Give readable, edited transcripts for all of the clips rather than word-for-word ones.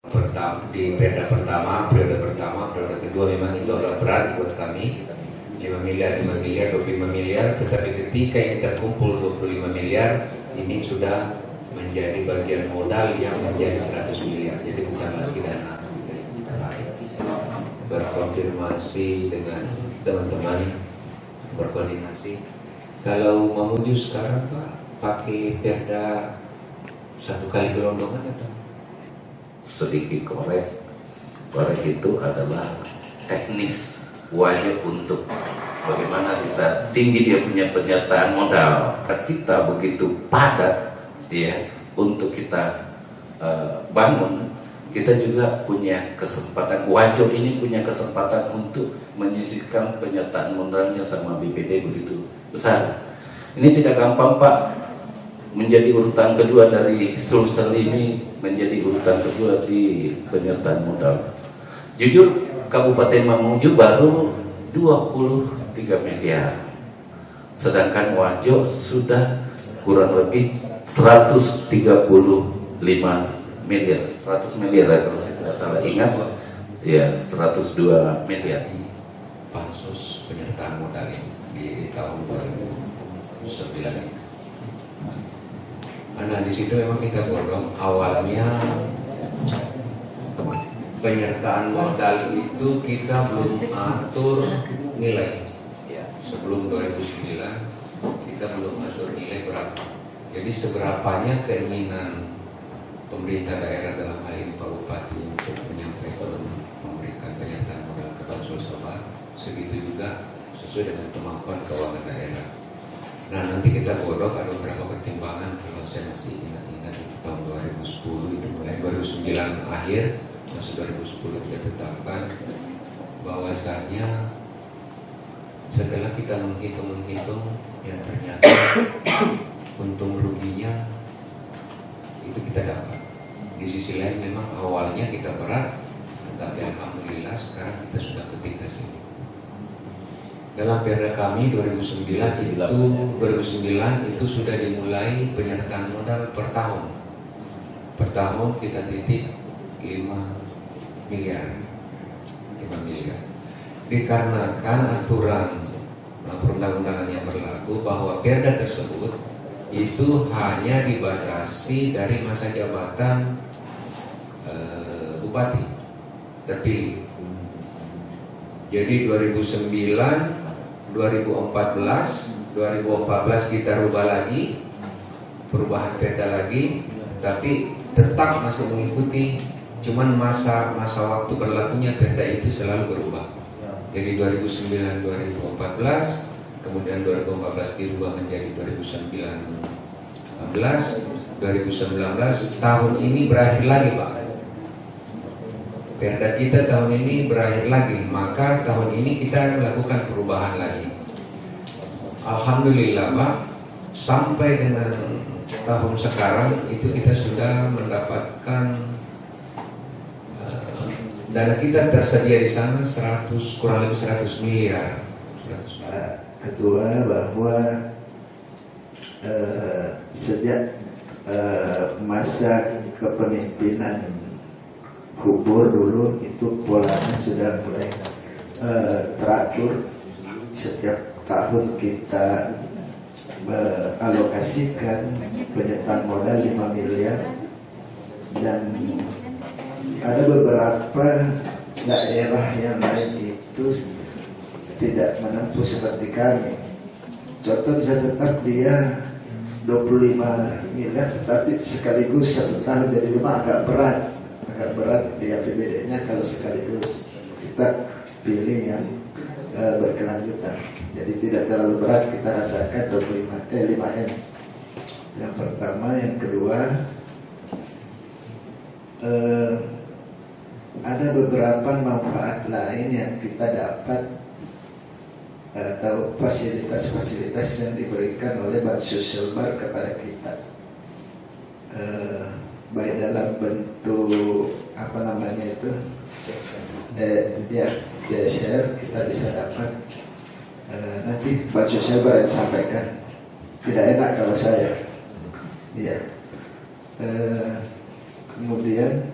Di periode pertama, periode kedua memang itu agak berat buat kami. 5 miliar, 25 miliar, tetapi ketika ini terkumpul 25 miliar, ini sudah menjadi bagian modal yang menjadi 100 miliar. Jadi bukan lagi dana kita lain. Berkonfirmasi dengan teman-teman, berkoordinasi. Kalau menuju sekarang Pak, pakai perda 1 kali gelondongan atau? Sedikit korek itu adalah teknis, wajib untuk bagaimana bisa tinggi dia punya penyertaan modal. Kita begitu padat ya untuk kita bangun, kita juga punya kesempatan, wajib ini punya kesempatan untuk menyisihkan penyertaan modalnya sama BPD begitu besar. Ini tidak gampang Pak, menjadi urutan kedua dari Sulsel ini, menjadi urutan kedua di penyertaan modal. Jujur Kabupaten Mamuju baru 23 miliar, sedangkan Wajo sudah kurang lebih 135 miliar, 100 miliar kalau saya tidak salah ingat, ya 102 miliar. Pansus penyertaan modal ini di tahun 2009 ini. Nah di situ memang kita borong awalnya penyertaan modal itu kita belum atur nilai ya, sebelum 2009 kita belum atur nilai berapa. Jadi seberapanya keinginan pemerintah daerah dalam hal ini Pak Bupati untuk menyampaikan memberikan penyertaan modal kepada Sulsel, segitu juga sesuai dengan kemampuan keuangan daerah. Nah nanti kita godok ada beberapa pertimbangan. Kalau saya masih ingat di tahun 2010 itu mulai 2009 akhir masuk 2010 kita tetapkan bahwasanya setelah kita menghitung yang ternyata untung ruginya itu kita dapat. Di sisi lain memang awalnya kita berat, tetapi alhamdulillah sekarang kita sudah ketik hasilnya. Dalam perda kami 2009 itu sudah dimulai penyertaan modal per tahun. Per tahun kita titip 5 miliar. Dikarenakan aturan perundang-undangan yang berlaku bahwa perda tersebut itu hanya dibatasi dari masa jabatan bupati terpilih. Jadi 2009, 2014 kita rubah lagi, perubahan peta lagi, tapi tetap masih mengikuti, cuman masa waktu berlakunya peta itu selalu berubah. Jadi 2009, 2014, kemudian 2014 dirubah menjadi 2019, tahun ini berakhir lagi Pak. Perda kita tahun ini berakhir lagi, maka tahun ini kita melakukan perubahan lagi. Alhamdulillah Pak, sampai dengan tahun sekarang itu kita sudah mendapatkan dana kita tersedia di sana kurang lebih 100 miliar. Ketua, bahwa sejak masa kepemimpinan Gubernur dulu itu polanya sudah mulai teratur. Setiap tahun kita alokasikan penyertaan modal 5 miliar, dan ada beberapa daerah yang lain itu tidak menempuh seperti kami. Contoh bisa tetap dia 25 miliar, tetapi sekaligus 1 tahun jadi 5 agak berat di APBD-nya kalau sekaligus kita pilih yang berkelanjutan. Jadi tidak terlalu berat, kita rasakan 5M. Yang pertama, yang kedua, ada beberapa manfaat lain yang kita dapat atau fasilitas-fasilitas yang diberikan oleh Bank Sosial Bar kepada kita, baik dalam bentuk CSR kita bisa dapat. Nanti Pak Sosial Bar yang sampaikan, tidak enak kalau saya. Kemudian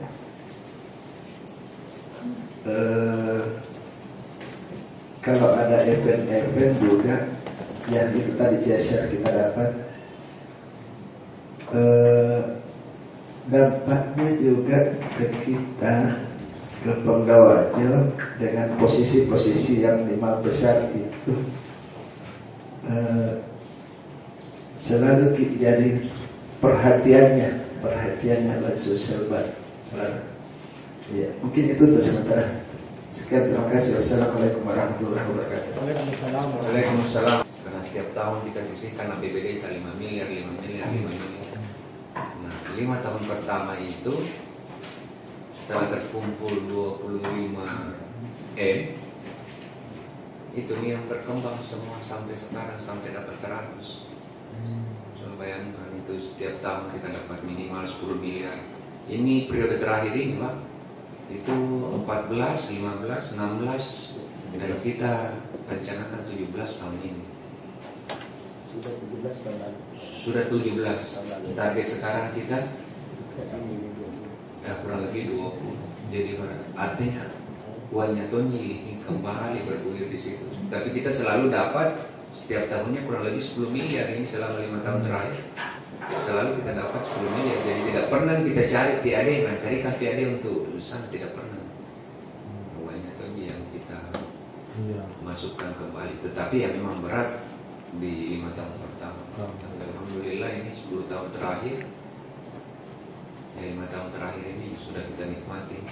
kalau ada event-event juga yang itu tadi CSR kita dapat, dampaknya juga ke kita, ke Pemda Wajo dengan posisi-posisi yang 5 besar itu selalu jadi perhatiannya buat sosial selalu. Ya, mungkin itu untuk sementara. Sekian, terima kasih. Wassalamualaikum warahmatullahi wabarakatuh. Waalaikumsalam. Karena setiap tahun kita sisihkan APBD 5 miliar. Nah, 5 tahun pertama itu setelah terkumpul 25 M, itu nih yang berkembang semua sampai sekarang, sampai dapat 100. So, bayangkan itu setiap tahun kita dapat minimal 10 miliar. Ini periode terakhir ini Pak, itu 14, 15, 16, dan kita rencanakan 17 tahun ini. Sudah 17 tahun lalu. Sudah 17. Target sekarang kita kurang lebih 20. Jadi artinya uangnya tonji kembali bergulir di situ. Tapi kita selalu dapat setiap tahunnya kurang lebih 10 miliar ini selama 5 tahun terakhir. Selalu kita dapat 10 miliar. Jadi tidak pernah kita cari PAD, carikan PAD untuk lulusan, tidak pernah. Uangnya tonji yang kita masukkan kembali. Tetapi yang memang berat di 5 tahun pertama. Alhamdulillah ini 10 tahun terakhir. Ya, 5 tahun terakhir ini sudah kita nikmati.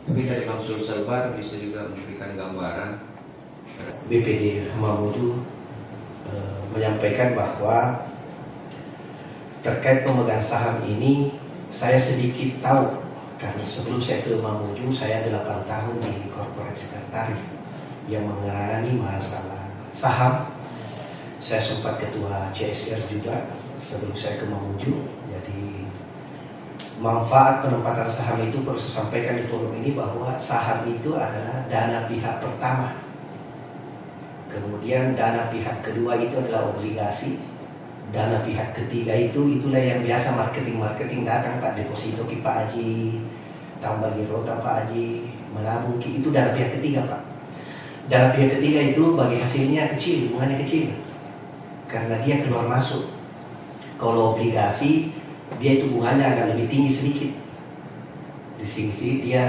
Mungkin dari Bang Sulselbar bisa juga memberikan gambaran. BPD Mamuju menyampaikan bahwa terkait pemegang saham ini saya sedikit tahu, karena sebelum saya ke Mamuju saya 8 tahun di korporat sekretari yang menangani masalah saham. Saya sempat ketua CSR juga sebelum saya ke Mamuju. Jadi manfaat penempatan saham itu perlu saya sampaikan di forum ini bahwa saham itu adalah dana pihak pertama. Kemudian dana pihak kedua itu adalah obligasi. Dana pihak ketiga itulah yang biasa marketing datang Pak, deposito ki Pak Haji, tambah girota Pak Haji, menabung ki, itu dana pihak ketiga Pak. Dana pihak ketiga itu bagi hasilnya kecil, bunganya kecil, karena dia keluar masuk. Kalau obligasi dia itu bunganya agak lebih tinggi sedikit, di sini dia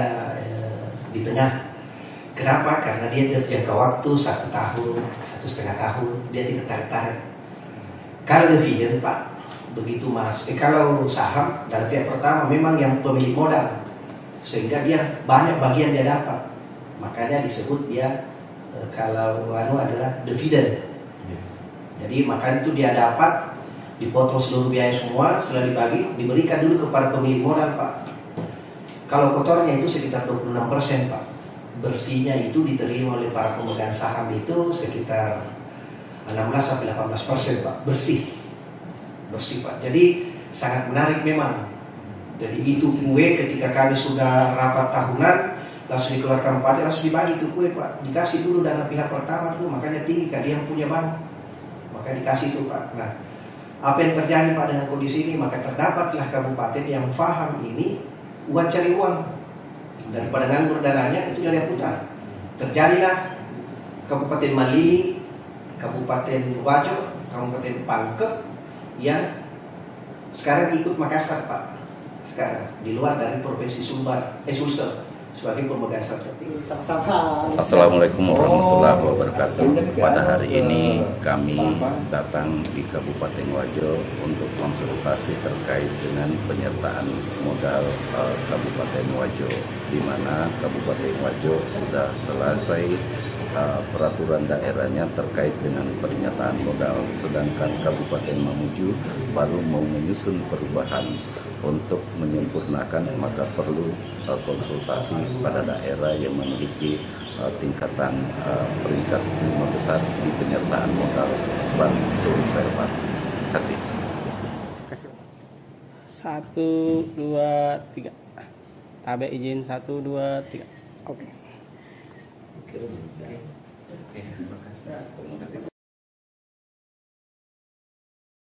di tengah. Kenapa? Karena dia terjangka waktu 1 tahun, 1,5 tahun, dia tidak tarik-tarik. Kalau dividen Pak, begitu Mas. Kalau saham dari pihak pertama memang yang pemilik modal, sehingga dia banyak bagian dia dapat. Makanya disebut dia kalau adalah dividen. Jadi makanya itu dia dapat, dipotong seluruh biaya semua, setelah dibagi, diberikan dulu kepada pemilik modal Pak. Kalau kotornya itu sekitar 26% Pak. Bersihnya itu diterima oleh para pemegang saham itu sekitar 16-18% Pak. Bersih Pak. Jadi sangat menarik memang. Jadi itu kue ketika kami sudah rapat tahunan, langsung dikeluarkan pada, langsung dibagi itu kue Pak. Dikasih dulu dana pihak pertama tuh, makanya tinggi kan dia yang punya bank. Maka dikasih itu Pak. Nah, apa yang terjadi Pak dengan kondisi ini? Maka terdapatlah kabupaten yang paham ini uang cari uang, daripada nganggur dananya itu dia putar. Terjadilah Kabupaten Malili, Kabupaten Wajo, Kabupaten Pangkep yang sekarang ikut Makassar Pak. Sekarang di luar dari provinsi Sulsel sebagai pemegang saham tertinggi. Assalamualaikum warahmatullahi wabarakatuh. Pada hari ini kami datang di Kabupaten Wajo untuk konsultasi terkait dengan penyertaan modal Kabupaten Wajo, di mana Kabupaten Wajo sudah selesai peraturan daerahnya terkait dengan pernyataan modal, sedangkan Kabupaten Mamuju baru mau menyusun perubahan. Untuk menyempurnakan maka perlu konsultasi pada daerah yang memiliki tingkatan peringkat 5 besar di penyertaan modal Bank Sulselbar. Terima kasih. 1, 2, 3. Tabe izin 1, 2, 3. Oke. Terima kasih.